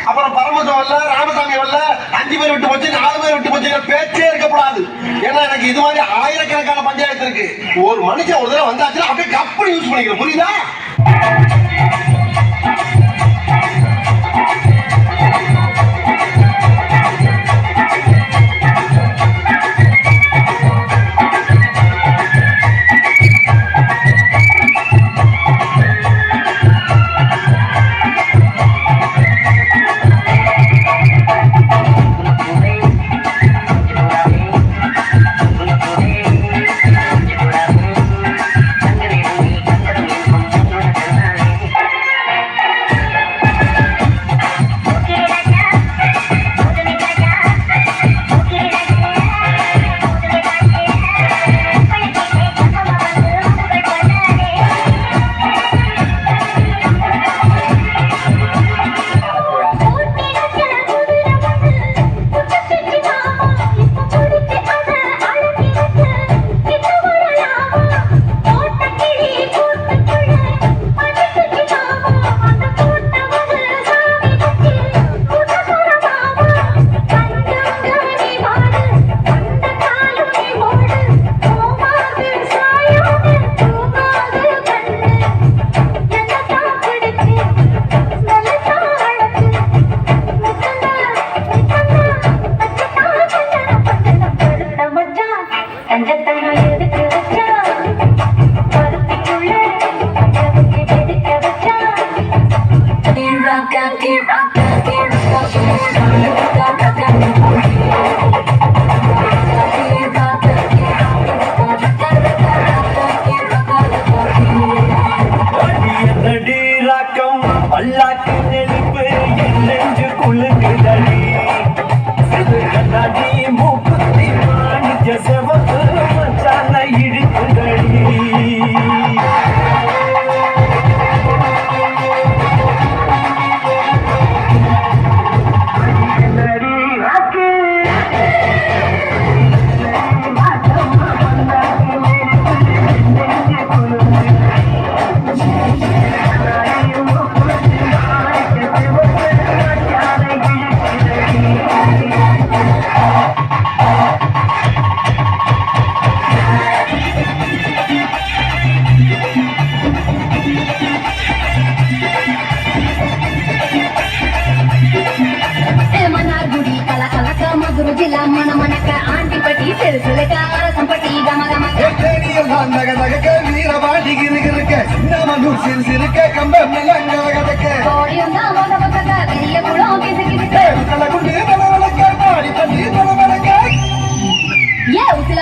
அப்புறம் பரமசம் வரல, ராமசாமி வரல, 5 பேர் விட்டு போச்சு, 4 பேர் விட்டு போச்சு, பேச்சே இருக்கக்கூடாது. ஏன்னா எனக்கு இது மாதிரி ஆயிரக்கணக்கான பஞ்சாயத்து இருக்கு. ஒரு மனுஷன் ஒரு தடவை வந்தாச்சுன்னா அப்படியே கப்பல் யூஸ் பண்ணிக்கிறேன், புரியுதா?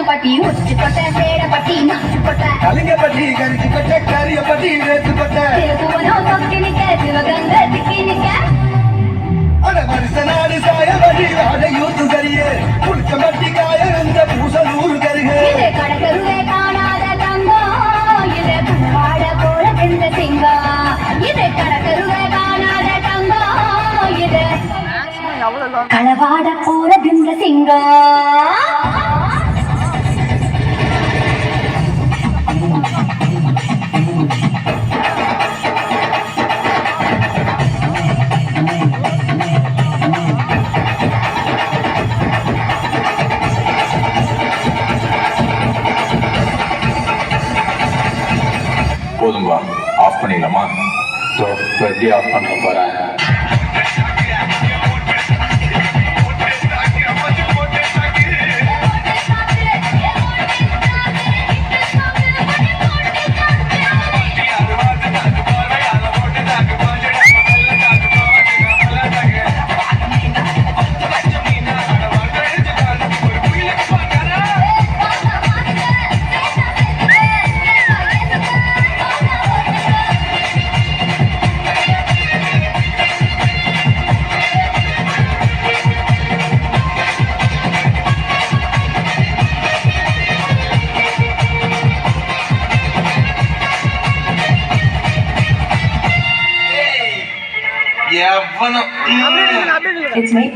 பட்டி உச்சிப்பட்ட சேடப்பட்டி நாச்சுப்பட்ட கலிங்கப்பட்டி கரிச்சுப்பட்ட கரியப்பட்டி வேத்துப்பட்ட திருப்புவனோ தொக்கி நிக்க சிவகங்கை திக்கி நிக்க அட மனுஷனாடு சாய வழி வாட யூத்து சரியே புடிச்ச மட்டி காய இருந்த பூசலூர் கருகே இது கடற்கருவே காணாத தங்கம் இது குவாட போல வெந்த சிங்கம் இது கடற்கருவே காணாத தங்கம் இது களவாட போல வெந்த சிங்கம். போதும்பா, ஆஃப் பண்ணிடலாமா? எப்படி ஆஃப் பண்ண போறேன்? It's me.